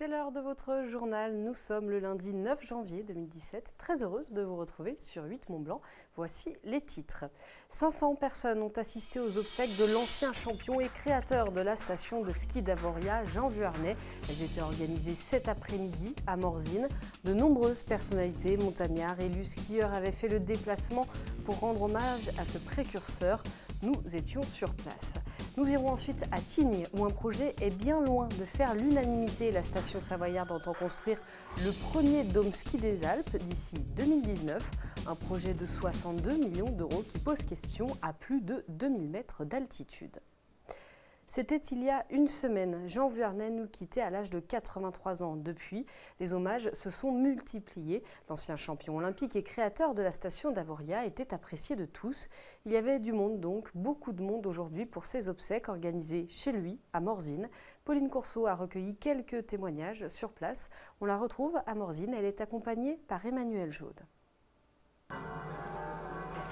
C'est l'heure de votre journal. Nous sommes le lundi 9 janvier 2017. Très heureuse de vous retrouver sur 8 Mont-Blanc. Voici les titres. 500 personnes ont assisté aux obsèques de l'ancien champion et créateur de la station de ski d'Avoria, Jean Vuarnet. Elles étaient organisées cet après-midi à Morzine. De nombreuses personnalités, montagnards, élus, skieurs avaient fait le déplacement pour rendre hommage à ce précurseur. Nous étions sur place. Nous irons ensuite à Tignes, où un projet est bien loin de faire l'unanimité. La station savoyarde entend construire le premier dôme ski des Alpes d'ici 2019. Un projet de 62 millions d'euros qui pose question à plus de 2000 mètres d'altitude. C'était il y a une semaine. Jean Vuarnet nous quittait à l'âge de 83 ans. Depuis, les hommages se sont multipliés. L'ancien champion olympique et créateur de la station d'Avoria était apprécié de tous. Il y avait du monde donc, beaucoup de monde aujourd'hui pour ses obsèques organisées chez lui, à Morzine. Pauline Courceau a recueilli quelques témoignages sur place. On la retrouve à Morzine. Elle est accompagnée par Emmanuel Jaude.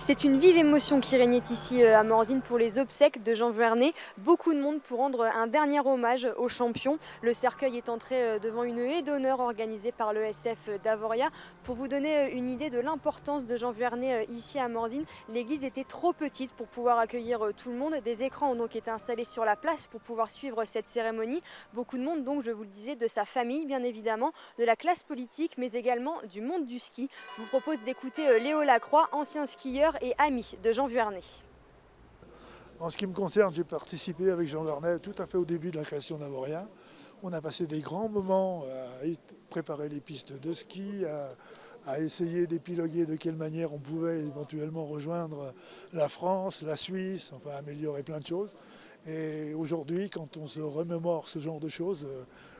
C'est une vive émotion qui régnait ici à Morzine pour les obsèques de Jean Vuarnet. Beaucoup de monde pour rendre un dernier hommage au champion. Le cercueil est entré devant une haie d'honneur organisée par le SF d'Avoria. Pour vous donner une idée de l'importance de Jean Vuarnet ici à Morzine, l'église était trop petite pour pouvoir accueillir tout le monde. Des écrans ont donc été installés sur la place pour pouvoir suivre cette cérémonie. Beaucoup de monde, donc je vous le disais, de sa famille bien évidemment, de la classe politique, mais également du monde du ski. Je vous propose d'écouter Léo Lacroix, ancien skieur et ami de Jean Vuarnet. En ce qui me concerne, j'ai participé avec Jean Vuarnet tout à fait au début de la création d'Avoria. On a passé des grands moments à préparer les pistes de ski, à essayer d'épiloguer de quelle manière on pouvait éventuellement rejoindre la France, la Suisse, enfin améliorer plein de choses. Et aujourd'hui, quand on se remémore ce genre de choses,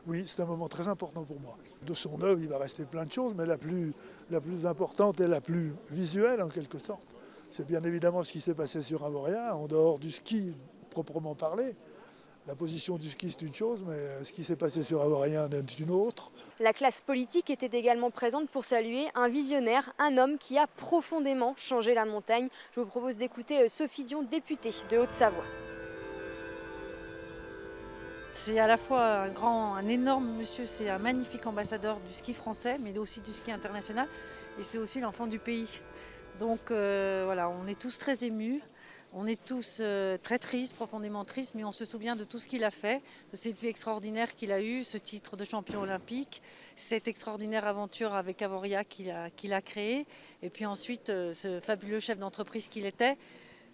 oui, c'est un moment très important pour moi. De son œuvre, il va rester plein de choses, mais la plus importante et la plus visuelle en quelque sorte, c'est bien évidemment ce qui s'est passé sur Avoria, en dehors du ski proprement parlé. La position du ski, c'est une chose, mais ce qui s'est passé sur Avoria en est une autre. La classe politique était également présente pour saluer un visionnaire, un homme qui a profondément changé la montagne. Je vous propose d'écouter Sophie Dion, députée de Haute-Savoie. C'est à la fois un énorme monsieur, c'est un magnifique ambassadeur du ski français, mais aussi du ski international. Et c'est aussi l'enfant du pays. Donc voilà, on est tous très émus, on est tous très tristes, profondément tristes, mais on se souvient de tout ce qu'il a fait, de cette vie extraordinaire qu'il a eue, ce titre de champion olympique, cette extraordinaire aventure avec Avoria qu'il a créée, et puis ensuite ce fabuleux chef d'entreprise qu'il était.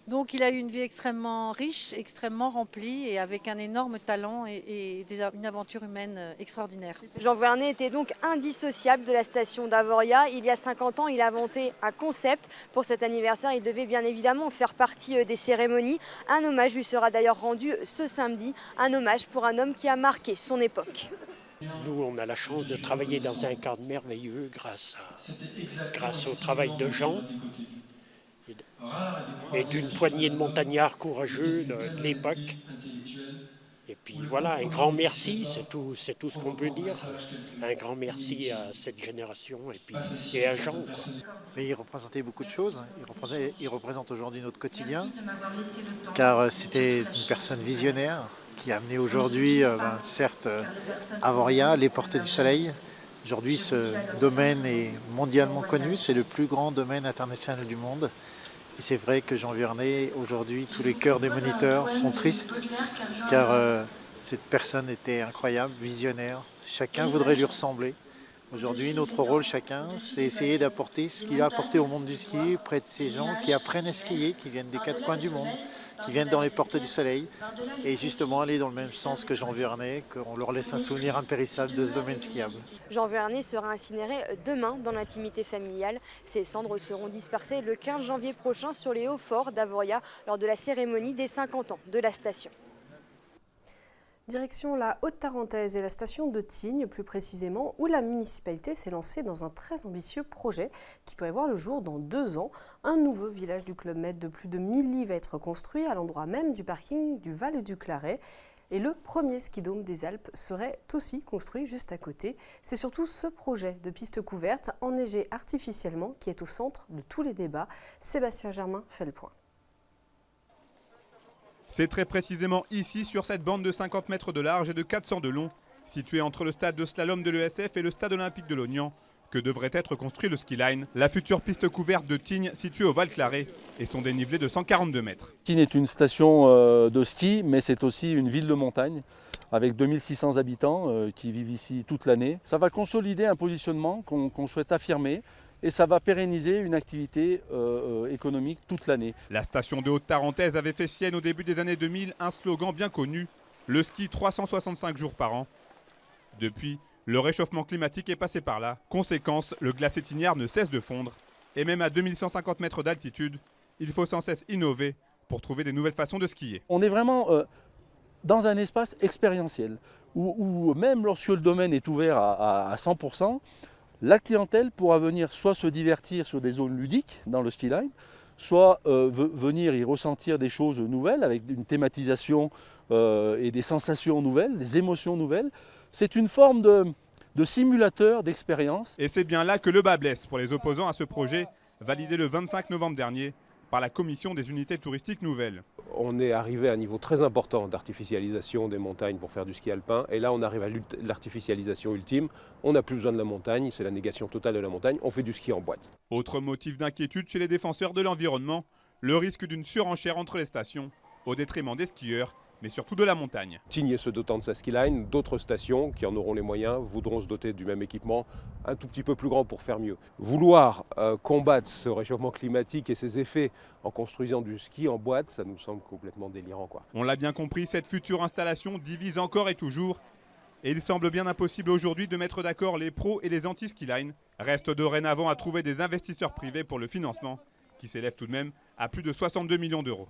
Donc il a eu une vie extrêmement riche, extrêmement remplie et avec un énorme talent et une aventure humaine extraordinaire. Jean Vuarnet était donc indissociable de la station d'Avoria. Il y a 50 ans, il a inventé un concept. Pour cet anniversaire, il devait bien évidemment faire partie des cérémonies. Un hommage lui sera d'ailleurs rendu ce samedi, un hommage pour un homme qui a marqué son époque. Nous, on a la chance de travailler dans un cadre merveilleux grâce au travail de Jean et d'une poignée de montagnards courageux de l'époque. Et puis voilà, un grand merci, c'est tout ce qu'on peut dire. Un grand merci à cette génération et à Jean, quoi. Mais il représentait beaucoup de choses. Il représente aujourd'hui notre quotidien, car c'était une personne visionnaire qui a amené aujourd'hui, certes, Avoria, les Portes du Soleil. Aujourd'hui, ce domaine est mondialement connu, c'est le plus grand domaine international du monde. Et c'est vrai que Jean Vuarnet, aujourd'hui, tous les cœurs des moniteurs sont tristes, car cette personne était incroyable, visionnaire. Chacun voudrait lui ressembler. Aujourd'hui, notre rôle chacun, c'est essayer d'apporter ce qu'il a apporté au monde du ski près de ces gens qui apprennent à skier, qui viennent des quatre coins du monde, qui viennent dans les Portes du Soleil, et justement aller dans le même sens que Jean Vuarnet, qu'on leur laisse un souvenir impérissable de ce domaine skiable. Jean Vuarnet sera incinéré demain dans l'intimité familiale. Ses cendres seront dispersées le 15 janvier prochain sur les hauts forts d'Avoria lors de la cérémonie des 50 ans de la station. Direction la Haute-Tarentaise et la station de Tignes, plus précisément, où la municipalité s'est lancée dans un très ambitieux projet qui pourrait voir le jour dans 2 ans. Un nouveau village du Club Med de plus de 1000 lits va être construit à l'endroit même du parking du Val du Claret. Et le premier ski-dôme des Alpes serait aussi construit juste à côté. C'est surtout ce projet de piste couverte, enneigée artificiellement, qui est au centre de tous les débats. Sébastien Germain fait le point. C'est très précisément ici, sur cette bande de 50 mètres de large et de 400 de long, situé entre le stade de slalom de l'ESF et le stade olympique de Lognan, que devrait être construit le ski-line, la future piste couverte de Tignes située au Val-Claré et son dénivelé de 142 mètres. Tignes est une station de ski, mais c'est aussi une ville de montagne avec 2600 habitants qui vivent ici toute l'année. Ça va consolider un positionnement qu'on souhaite affirmer et ça va pérenniser une activité économique toute l'année. La station de Haute-Tarentaise avait fait sienne au début des années 2000 un slogan bien connu, le ski 365 jours par an. Depuis, le réchauffement climatique est passé par là. Conséquence, le glacier Tignard ne cesse de fondre. Et même à 2150 mètres d'altitude, il faut sans cesse innover pour trouver des nouvelles façons de skier. On est vraiment dans un espace expérientiel, où même lorsque le domaine est ouvert à 100%, la clientèle pourra venir soit se divertir sur des zones ludiques dans le ski line, soit venir y ressentir des choses nouvelles avec une thématisation et des sensations nouvelles, des émotions nouvelles. C'est une forme de simulateur d'expérience. Et c'est bien là que le bas blesse pour les opposants à ce projet, validé le 25 novembre dernier par la Commission des unités touristiques nouvelles. On est arrivé à un niveau très important d'artificialisation des montagnes pour faire du ski alpin. Et là, on arrive à l'artificialisation ultime. On n'a plus besoin de la montagne, c'est la négation totale de la montagne. On fait du ski en boîte. Autre motif d'inquiétude chez les défenseurs de l'environnement, le risque d'une surenchère entre les stations, au détriment des skieurs, mais surtout de la montagne. Tignes se dotant de sa ski line, d'autres stations qui en auront les moyens voudront se doter du même équipement, un tout petit peu plus grand pour faire mieux. Vouloir combattre ce réchauffement climatique et ses effets en construisant du ski en boîte, ça nous semble complètement délirant, quoi. On l'a bien compris, cette future installation divise encore et toujours. Et il semble bien impossible aujourd'hui de mettre d'accord les pros et les anti-ski line. Reste dorénavant à trouver des investisseurs privés pour le financement, qui s'élève tout de même à plus de 62 millions d'euros.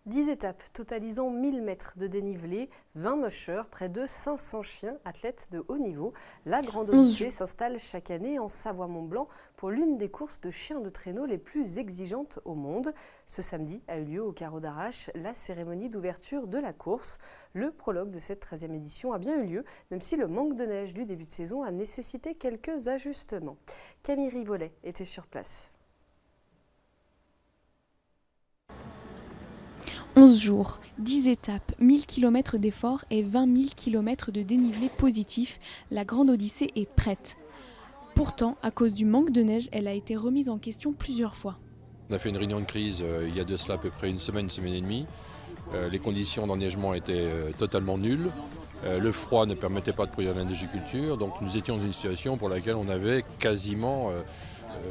10 étapes totalisant 1000 mètres de dénivelé, 20 mushers, près de 500 chiens, athlètes de haut niveau. La Grande Odyssée s'installe chaque année en Savoie-Mont-Blanc pour l'une des courses de chiens de traîneau les plus exigeantes au monde. Ce samedi a eu lieu au Carreau d'Arrache la cérémonie d'ouverture de la course. Le prologue de cette 13e édition a bien eu lieu, même si le manque de neige du début de saison a nécessité quelques ajustements. Camille Rivolet était sur place. 11 jours, 10 étapes, 1000 km d'efforts et 20 000 km de dénivelé positif, la Grande Odyssée est prête. Pourtant, à cause du manque de neige, elle a été remise en question plusieurs fois. On a fait une réunion de crise il y a de cela à peu près une semaine et demie. Les conditions d'enneigement étaient totalement nulles. Le froid ne permettait pas de produire de la neigiculture, donc nous étions dans une situation pour laquelle on avait quasiment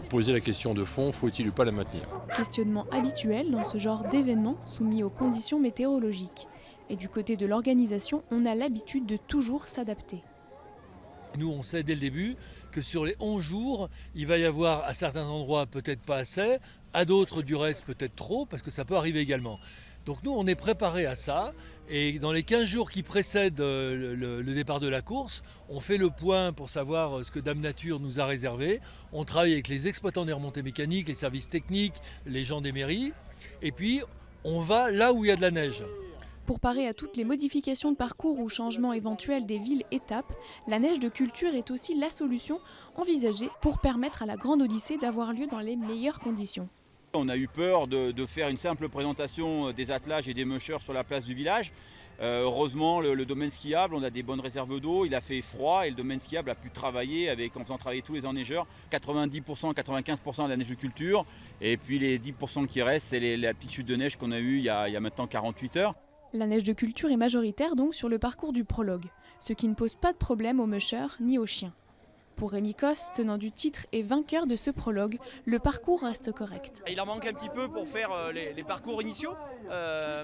posé la question de fond, faut-il ou pas la maintenir ? Questionnement habituel dans ce genre d'événement soumis aux conditions météorologiques. Et du côté de l'organisation, on a l'habitude de toujours s'adapter. Nous, on sait dès le début que sur les 11 jours, il va y avoir à certains endroits peut-être pas assez, à d'autres du reste peut-être trop, parce que ça peut arriver également. Donc nous, on est préparé à ça, et dans les 15 jours qui précèdent le départ de la course, on fait le point pour savoir ce que Dame Nature nous a réservé. On travaille avec les exploitants des remontées mécaniques, les services techniques, les gens des mairies, et puis on va là où il y a de la neige. Pour parer à toutes les modifications de parcours ou changements éventuels des villes-étapes, la neige de culture est aussi la solution envisagée pour permettre à la Grande Odyssée d'avoir lieu dans les meilleures conditions. On a eu peur de faire une simple présentation des attelages et des mushers sur la place du village. Heureusement, le domaine skiable, on a des bonnes réserves d'eau, il a fait froid et le domaine skiable a pu travailler en faisant travailler tous les enneigeurs. 90%, 95% de la neige de culture et puis les 10% qui restent, c'est la petite chute de neige qu'on a eue il y a maintenant 48 heures. La neige de culture est majoritaire donc sur le parcours du prologue, ce qui ne pose pas de problème aux mushers ni aux chiens. Pour Rémi Cosse, tenant du titre et vainqueur de ce prologue, le parcours reste correct. Il en manque un petit peu pour faire les parcours initiaux,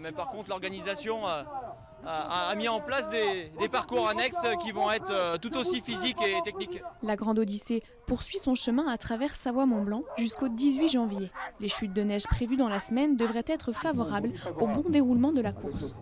mais par contre l'organisation a mis en place des parcours annexes qui vont être tout aussi physiques et techniques. La Grande Odyssée poursuit son chemin à travers Savoie-Mont-Blanc jusqu'au 18 janvier. Les chutes de neige prévues dans la semaine devraient être favorables au bon déroulement de la course.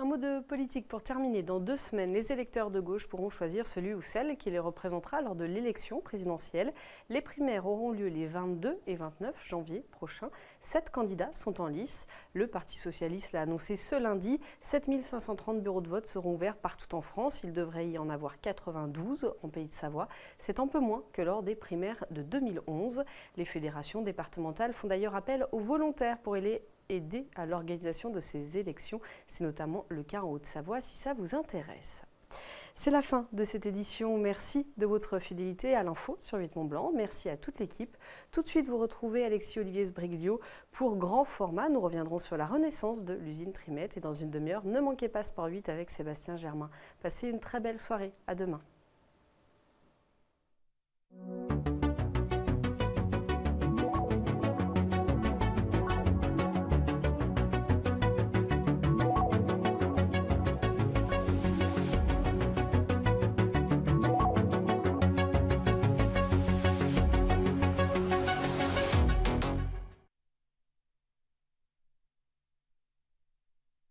Un mot de politique pour terminer. Dans 2 semaines, les électeurs de gauche pourront choisir celui ou celle qui les représentera lors de l'élection présidentielle. Les primaires auront lieu les 22 et 29 janvier prochains. 7 candidats sont en lice. Le Parti socialiste l'a annoncé ce lundi. 7530 bureaux de vote seront ouverts partout en France. Il devrait y en avoir 92 en Pays de Savoie. C'est un peu moins que lors des primaires de 2011. Les fédérations départementales font d'ailleurs appel aux volontaires pour aider à l'organisation de ces élections. C'est notamment le cas en Haute-Savoie si ça vous intéresse. C'est la fin de cette édition. Merci de votre fidélité à l'info sur 8 Mont Blanc. Merci à toute l'équipe. Tout de suite, vous retrouvez Alexis-Olivier Sbriglio pour Grand Format. Nous reviendrons sur la renaissance de l'usine Trimette. Et dans une demi-heure, ne manquez pas Sport 8 avec Sébastien Germain. Passez une très belle soirée. À demain.